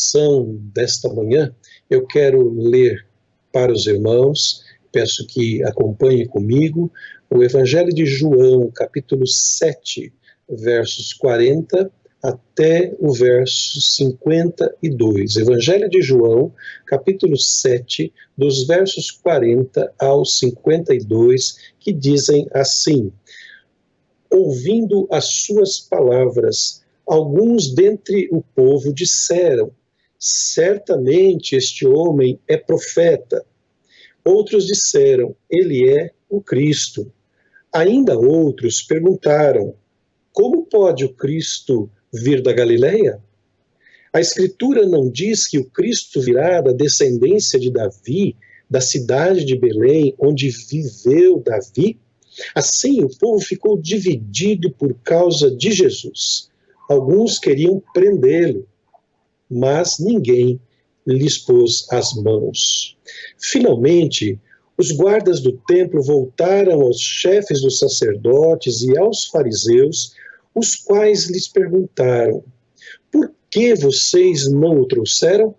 reflexão desta manhã, eu quero ler para os irmãos, peço que acompanhem comigo, o Evangelho de João, capítulo 7, versos 40 até o verso 52. Evangelho de João, capítulo 7, dos versos 40 ao 52, que dizem assim: ouvindo as suas palavras, alguns dentre o povo disseram: certamente este homem é profeta. Outros disseram: ele é o Cristo. Ainda outros perguntaram: como pode o Cristo vir da Galileia? A Escritura não diz que o Cristo virá da descendência de Davi, da cidade de Belém, onde viveu Davi? Assim, o povo ficou dividido por causa de Jesus. Alguns queriam prendê-lo, mas ninguém lhes pôs as mãos. Finalmente, os guardas do templo voltaram aos chefes dos sacerdotes e aos fariseus, os quais lhes perguntaram: por que vocês não o trouxeram?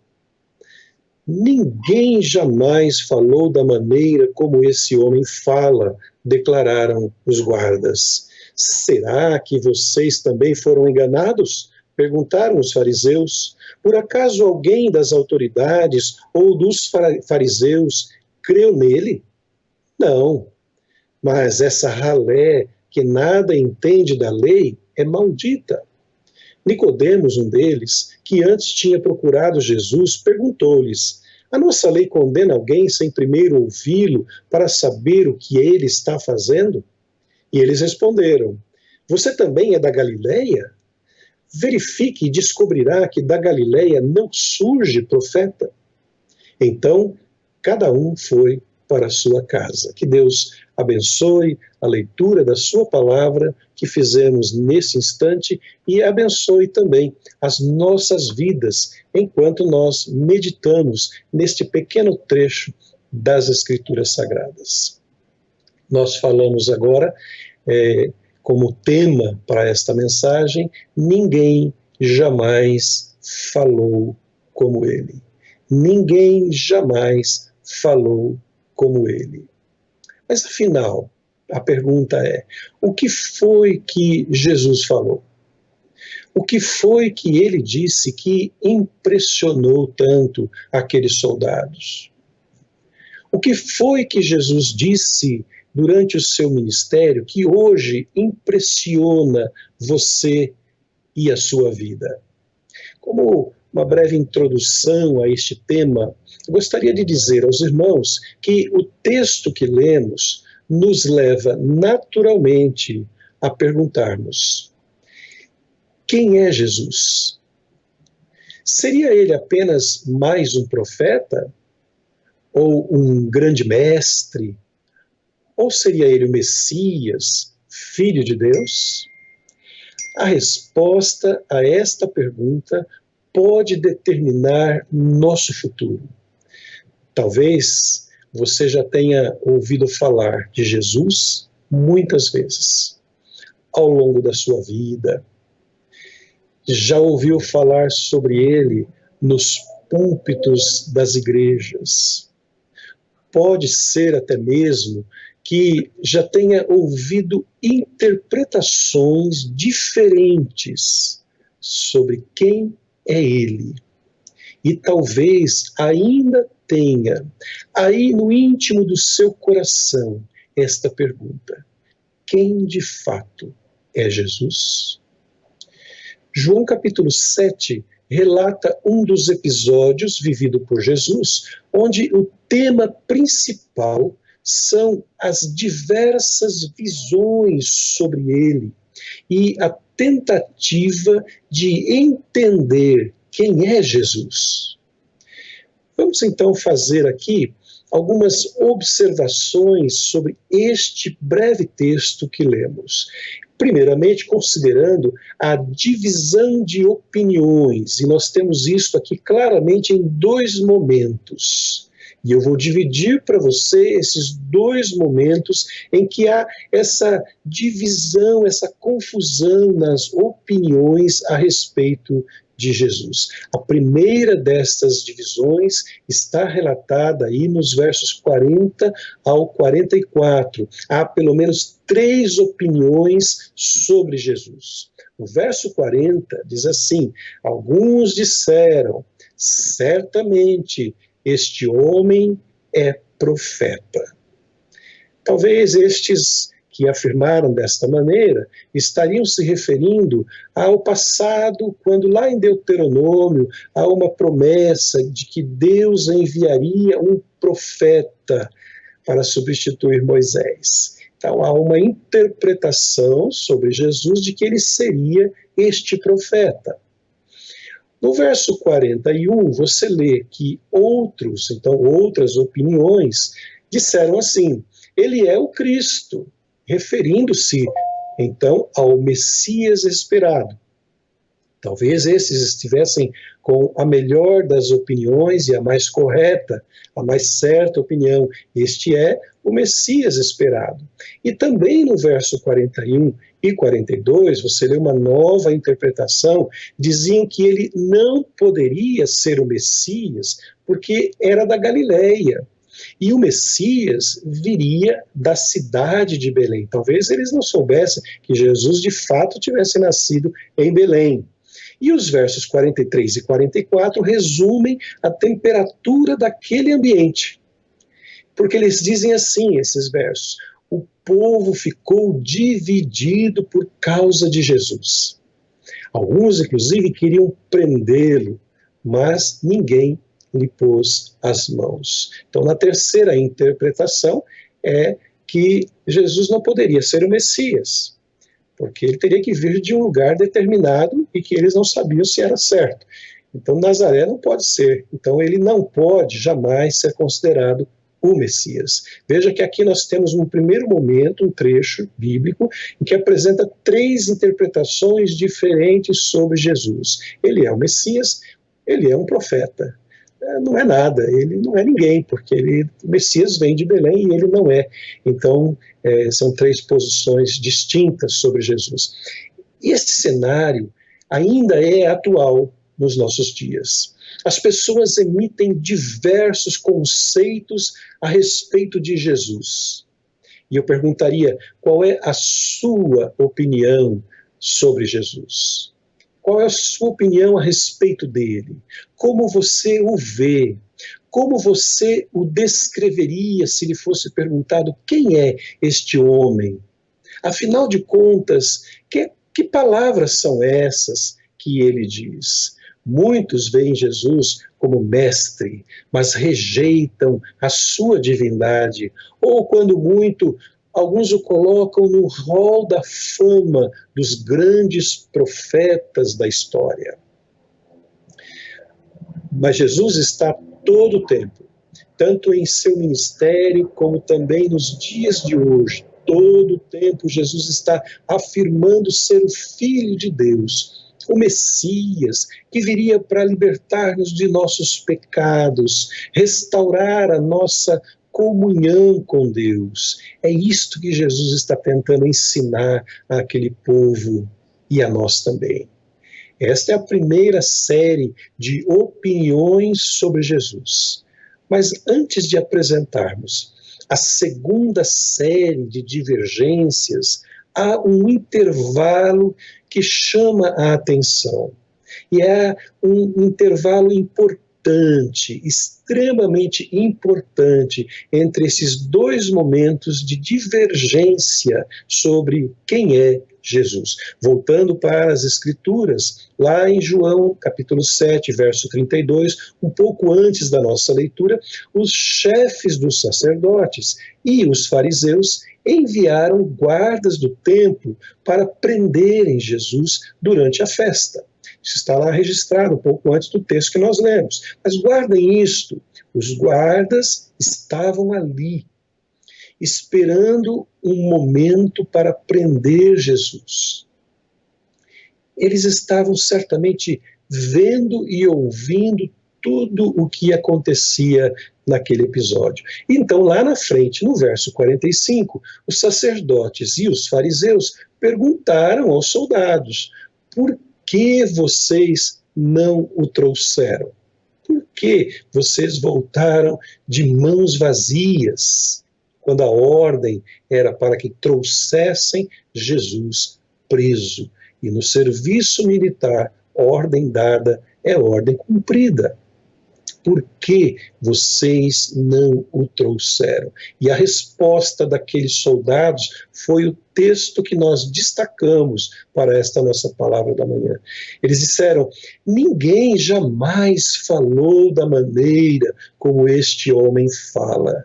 Ninguém jamais falou da maneira como esse homem fala, declararam os guardas. Será que vocês também foram enganados? Perguntaram os fariseus. Por acaso alguém das autoridades ou dos fariseus creu nele? Não, mas essa ralé que nada entende da lei é maldita. Nicodemos, um deles, que antes tinha procurado Jesus, perguntou-lhes: a nossa lei condena alguém sem primeiro ouvi-lo para saber o que ele está fazendo? E eles responderam: você também é da Galileia? Verifique e descobrirá que da Galileia não surge profeta. Então, cada um foi para a sua casa. Que Deus abençoe a leitura da sua palavra que fizemos nesse instante e abençoe também as nossas vidas enquanto nós meditamos neste pequeno trecho das Escrituras Sagradas. Nós falamos agora, como tema para esta mensagem, ninguém jamais falou como ele. Ninguém jamais falou como ele. Mas afinal, a pergunta é: o que foi que Jesus falou? O que foi que ele disse que impressionou tanto aqueles soldados? O que foi que Jesus disse durante o seu ministério que hoje impressiona você e a sua vida? Como uma breve introdução a este tema, eu gostaria de dizer aos irmãos que o texto que lemos nos leva naturalmente a perguntarmos: quem é Jesus? Seria ele apenas mais um profeta? Ou um grande mestre? Ou seria ele o Messias, Filho de Deus? A resposta a esta pergunta pode determinar nosso futuro. Talvez você já tenha ouvido falar de Jesus muitas vezes ao longo da sua vida. Já ouviu falar sobre ele nos púlpitos das igrejas. Pode ser até mesmo que já tenha ouvido interpretações diferentes sobre quem é ele. E talvez ainda tenha aí no íntimo do seu coração esta pergunta: quem de fato é Jesus? João capítulo 7 relata um dos episódios vivido por Jesus, onde o tema principal são as diversas visões sobre ele e a tentativa de entender quem é Jesus. Vamos então fazer aqui algumas observações sobre este breve texto que lemos. Primeiramente, considerando a divisão de opiniões, e nós temos isto aqui claramente em dois momentos. E eu vou dividir para você esses dois momentos em que há essa divisão, essa confusão nas opiniões a respeito de Jesus. A primeira destas divisões está relatada aí nos versos 40 ao 44. Há pelo menos 3 opiniões sobre Jesus. O verso 40 diz assim: alguns disseram, certamente este homem é profeta. Talvez estes que afirmaram desta maneira estariam se referindo ao passado, quando lá em Deuteronômio há uma promessa de que Deus enviaria um profeta para substituir Moisés. Então há uma interpretação sobre Jesus de que ele seria este profeta. No verso 41, você lê que outras opiniões disseram assim: ele é o Cristo, referindo-se, então, ao Messias esperado. Talvez esses estivessem com a melhor das opiniões e a mais correta, a mais certa opinião. Este é o Messias esperado. E também no verso 41 e 42, você lê uma nova interpretação, diziam que ele não poderia ser o Messias porque era da Galileia. E o Messias viria da cidade de Belém. Talvez eles não soubessem que Jesus de fato tivesse nascido em Belém. E os versos 43 e 44 resumem a temperatura daquele ambiente. Porque eles dizem assim, esses versos: o povo ficou dividido por causa de Jesus. Alguns, inclusive, queriam prendê-lo, mas ninguém lhe pôs as mãos. Então, na terceira interpretação é que Jesus não poderia ser o Messias, porque ele teria que vir de um lugar determinado e que eles não sabiam se era certo. Então, Nazaré não pode ser. Então, ele não pode jamais ser considerado o Messias. Veja que aqui nós temos um primeiro momento, um trecho bíblico, em que apresenta 3 interpretações diferentes sobre Jesus. Ele é o Messias, ele é um profeta. Não é nada, ele não é ninguém, porque o Messias vem de Belém e ele não é. Então, são 3 posições distintas sobre Jesus. E este cenário ainda é atual nos nossos dias. As pessoas emitem diversos conceitos a respeito de Jesus. E eu perguntaria, qual é a sua opinião sobre Jesus? Qual é a sua opinião a respeito dele? Como você o vê? Como você o descreveria se lhe fosse perguntado quem é este homem? Afinal de contas, que palavras são essas que ele diz? Muitos veem Jesus como mestre, mas rejeitam a sua divindade. Ou, quando muito, alguns o colocam no rol da fama dos grandes profetas da história. Mas Jesus está todo o tempo, tanto em seu ministério como também nos dias de hoje. Todo o tempo Jesus está afirmando ser o Filho de Deus, o Messias, que viria para libertar-nos de nossos pecados, restaurar a nossa comunhão com Deus. É isto que Jesus está tentando ensinar àquele povo e a nós também. Esta é a primeira série de opiniões sobre Jesus. Mas antes de apresentarmos a segunda série de divergências, há um intervalo que chama a atenção. E é um intervalo importante, extremamente importante, entre esses 2 momentos de divergência sobre quem é Jesus. Voltando para as Escrituras, lá em João, capítulo 7, verso 32, um pouco antes da nossa leitura, os chefes dos sacerdotes e os fariseus enviaram guardas do templo para prenderem Jesus durante a festa. Isso está lá registrado um pouco antes do texto que nós lemos. Mas guardem isto, os guardas estavam ali, esperando um momento para prender Jesus. Eles estavam certamente vendo e ouvindo tudo o que acontecia naquele episódio. Então, lá na frente, no verso 45, os sacerdotes e os fariseus perguntaram aos soldados: por que vocês não o trouxeram? Por que vocês voltaram de mãos vazias, quando a ordem era para que trouxessem Jesus preso? E no serviço militar, ordem dada é ordem cumprida. Por que vocês não o trouxeram? E a resposta daqueles soldados foi o texto que nós destacamos para esta nossa palavra da manhã. Eles disseram: ninguém jamais falou da maneira como este homem fala.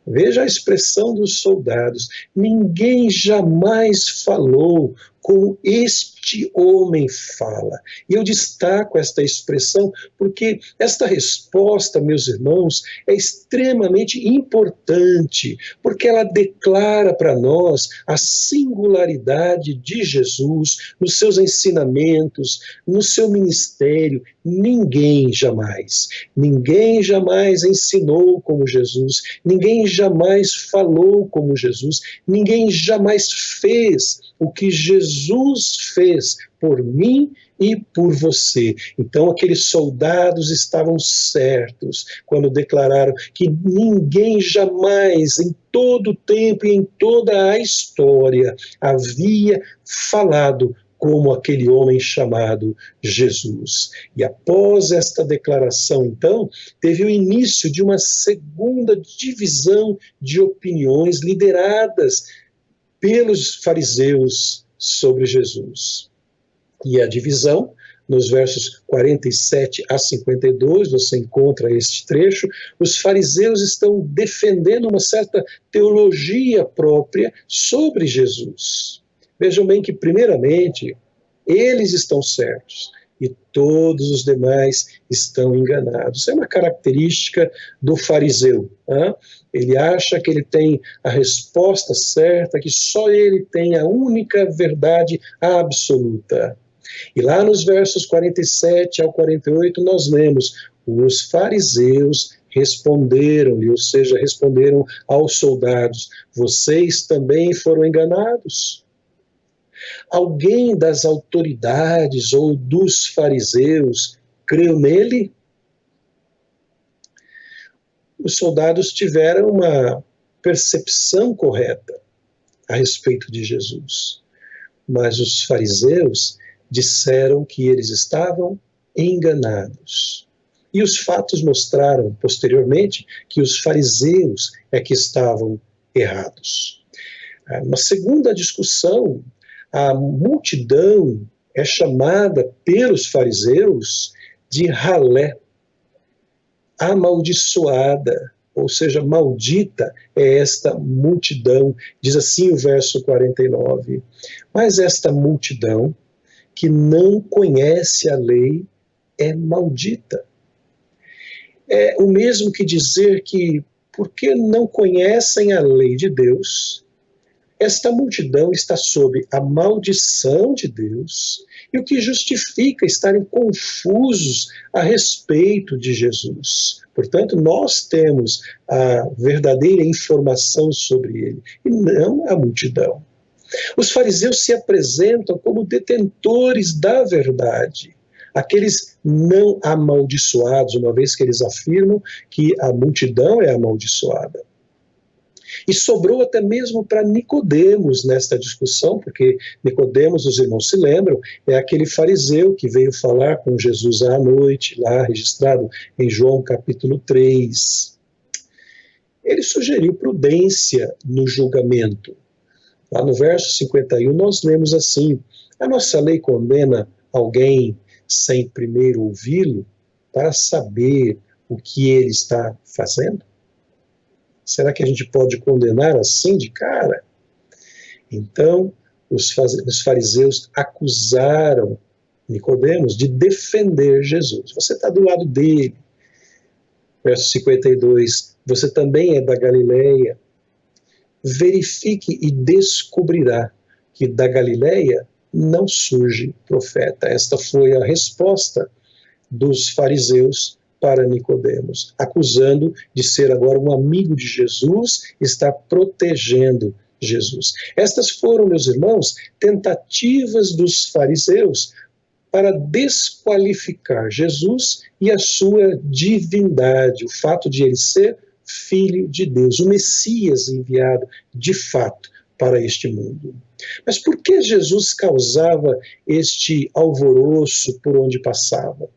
Veja a expressão dos soldados: ninguém jamais falou como este homem fala. E eu destaco esta expressão porque esta resposta, meus irmãos, é extremamente importante, porque ela declara para nós a singularidade de Jesus nos seus ensinamentos, no seu ministério. Ninguém jamais ensinou como Jesus, ninguém jamais falou como Jesus, ninguém jamais fez o que Jesus fez por mim e por você. Então aqueles soldados estavam certos quando declararam que ninguém jamais, em todo o tempo e em toda a história, havia falado como aquele homem chamado Jesus. E após esta declaração, então, teve o início de uma segunda divisão de opiniões lideradas pelos fariseus sobre Jesus. E a divisão, nos versos 47 a 52, você encontra este trecho, os fariseus estão defendendo uma certa teologia própria sobre Jesus. Vejam bem que, primeiramente, eles estão certos e todos os demais estão enganados. É uma característica do fariseu. Ele acha que ele tem a resposta certa, que só ele tem a única verdade absoluta. E lá nos versos 47 ao 48 nós lemos: os fariseus responderam-lhe, ou seja, responderam aos soldados: vocês também foram enganados? Alguém das autoridades ou dos fariseus creu nele? Os soldados tiveram uma percepção correta a respeito de Jesus, mas os fariseus disseram que eles estavam enganados. E os fatos mostraram, posteriormente, que os fariseus é que estavam errados. Uma segunda discussão, a multidão é chamada pelos fariseus de ralé, amaldiçoada, ou seja, maldita é esta multidão, diz assim o verso 49. Mas esta multidão que não conhece a lei é maldita. É o mesmo que dizer que, porque não conhecem a lei de Deus, esta multidão está sob a maldição de Deus, e o que justifica estarem confusos a respeito de Jesus. Portanto, nós temos a verdadeira informação sobre ele, e não a multidão. Os fariseus se apresentam como detentores da verdade, aqueles não amaldiçoados, uma vez que eles afirmam que a multidão é amaldiçoada. E sobrou até mesmo para Nicodemos nesta discussão, porque Nicodemos, os irmãos se lembram, é aquele fariseu que veio falar com Jesus à noite, lá registrado em João capítulo 3. Ele sugeriu prudência no julgamento. Lá no verso 51 nós lemos assim: a nossa lei condena alguém sem primeiro ouvi-lo para saber o que ele está fazendo? Será que a gente pode condenar assim de cara? Então, os fariseus acusaram Nicodemos de defender Jesus. Você está do lado dele. Verso 52, você também é da Galileia. Verifique e descobrirá que da Galileia não surge profeta. Esta foi a resposta dos fariseus para Nicodemos, acusando de ser agora um amigo de Jesus, está protegendo Jesus. Estas foram, meus irmãos, tentativas dos fariseus para desqualificar Jesus e a sua divindade, o fato de ele ser Filho de Deus, o Messias enviado de fato para este mundo. Mas por que Jesus causava este alvoroço por onde passava?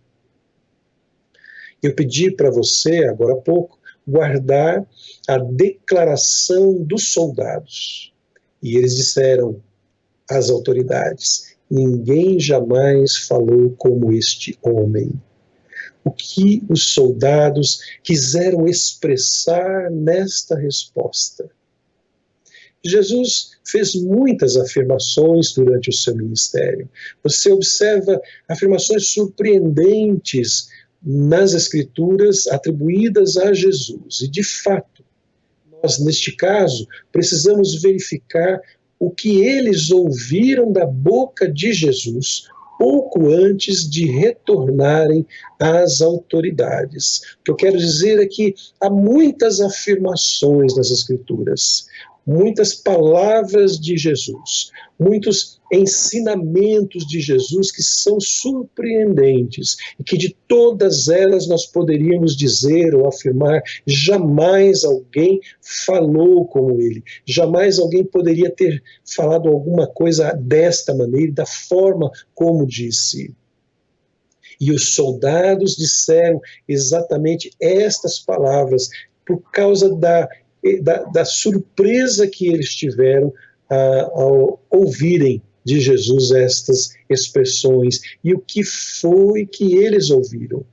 Eu pedi para você, agora há pouco, guardar a declaração dos soldados. E eles disseram às autoridades: ninguém jamais falou como este homem. O que os soldados quiseram expressar nesta resposta? Jesus fez muitas afirmações durante o seu ministério. Você observa afirmações surpreendentes nas Escrituras atribuídas a Jesus. E, de fato, nós, neste caso, precisamos verificar o que eles ouviram da boca de Jesus pouco antes de retornarem às autoridades. O que eu quero dizer é que há muitas afirmações nas Escrituras, muitas palavras de Jesus, muitos ensinamentos de Jesus que são surpreendentes e que de todas elas nós poderíamos dizer ou afirmar: jamais alguém falou como ele, jamais alguém poderia ter falado alguma coisa desta maneira, da forma como disse. E os soldados disseram exatamente estas palavras por causa da surpresa que eles tiveram ao ouvirem de Jesus estas expressões. E o que foi que eles ouviram?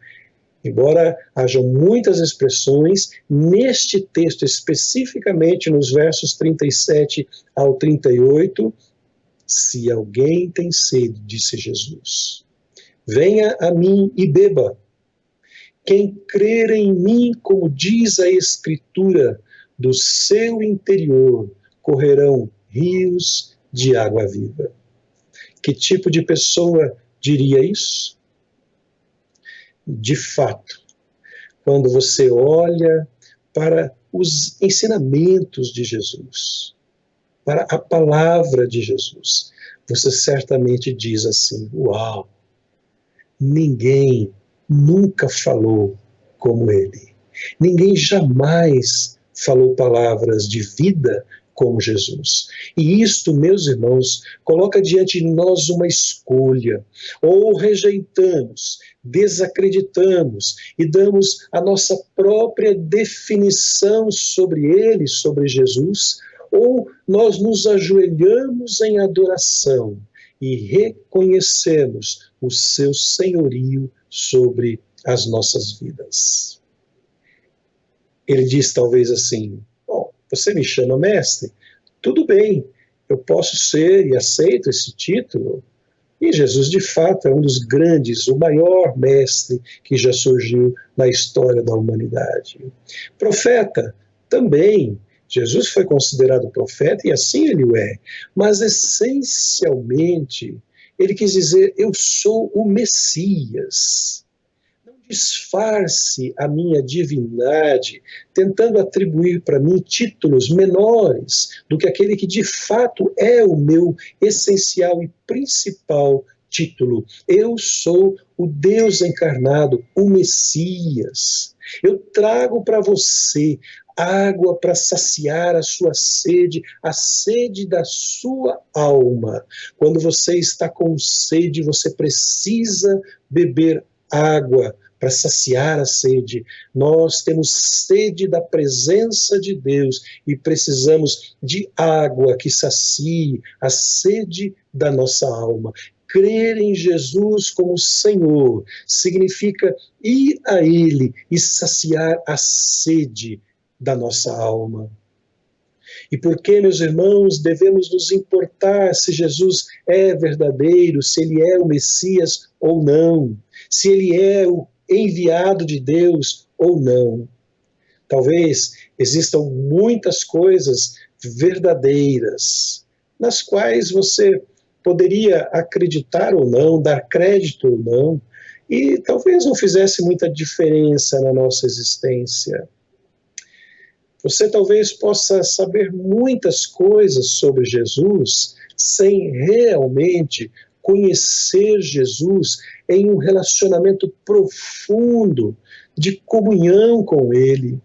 Embora hajam muitas expressões, neste texto, especificamente nos versos 37 ao 38, se alguém tem sede, disse Jesus, venha a mim e beba. Quem crer em mim, como diz a Escritura, do seu interior correrão rios de água viva. Que tipo de pessoa diria isso? De fato, quando você olha para os ensinamentos de Jesus, para a palavra de Jesus, você certamente diz assim: uau, ninguém nunca falou como ele. Ninguém jamais falou palavras de vida como Jesus. E isto, meus irmãos, coloca diante de nós uma escolha. Ou rejeitamos, desacreditamos e damos a nossa própria definição sobre ele, sobre Jesus, ou nós nos ajoelhamos em adoração e reconhecemos o seu senhorio sobre as nossas vidas. Ele diz talvez assim: bom, você me chama mestre? Tudo bem, eu posso ser e aceito esse título. E Jesus, de fato, é um dos grandes, o maior mestre que já surgiu na história da humanidade. Profeta, também. Jesus foi considerado profeta e assim ele o é. Mas, essencialmente, ele quis dizer: eu sou o Messias. Disfarce a minha divindade, tentando atribuir para mim títulos menores do que aquele que de fato é o meu essencial e principal título. Eu sou o Deus encarnado, o Messias. Eu trago para você água para saciar a sua sede, a sede da sua alma. Quando você está com sede, você precisa beber água para saciar a sede. Nós temos sede da presença de Deus e precisamos de água que sacie a sede da nossa alma. Crer em Jesus como Senhor significa ir a Ele e saciar a sede da nossa alma. E por que, meus irmãos, devemos nos importar se Jesus é verdadeiro, se ele é o Messias ou não, se ele é o enviado de Deus ou não? Talvez existam muitas coisas verdadeiras, nas quais você poderia acreditar ou não, dar crédito ou não, e talvez não fizesse muita diferença na nossa existência. Você talvez possa saber muitas coisas sobre Jesus sem realmente conhecer Jesus em um relacionamento profundo de comunhão com Ele.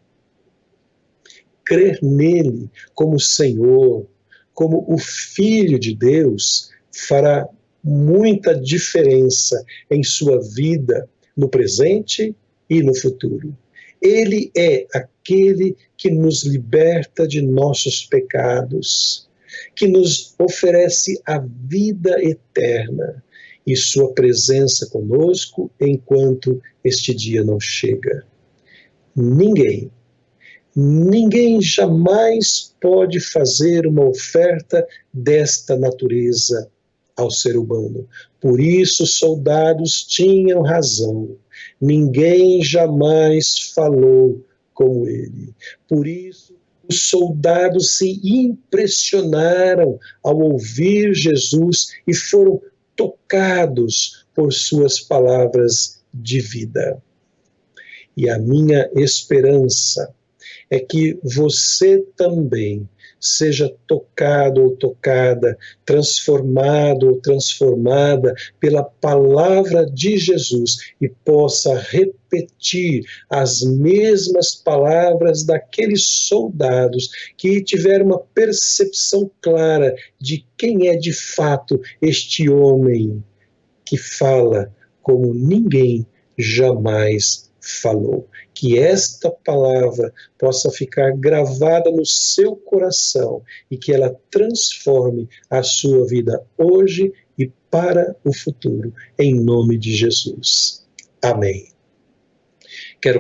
Crer nele como Senhor, como o Filho de Deus, fará muita diferença em sua vida, no presente e no futuro. Ele é aquele que nos liberta de nossos pecados, que nos oferece a vida eterna e sua presença conosco enquanto este dia não chega. Ninguém jamais pode fazer uma oferta desta natureza ao ser humano. Por isso, soldados tinham razão. Ninguém jamais falou como ele. Por isso, os soldados se impressionaram ao ouvir Jesus e foram tocados por suas palavras de vida. E a minha esperança é que você também seja tocado ou tocada, transformado ou transformada pela palavra de Jesus e possa repetir as mesmas palavras daqueles soldados que tiveram uma percepção clara de quem é de fato este homem que fala como ninguém jamais falou. Que esta palavra possa ficar gravada no seu coração e que ela transforme a sua vida hoje e para o futuro, em nome de Jesus. Amém. Quero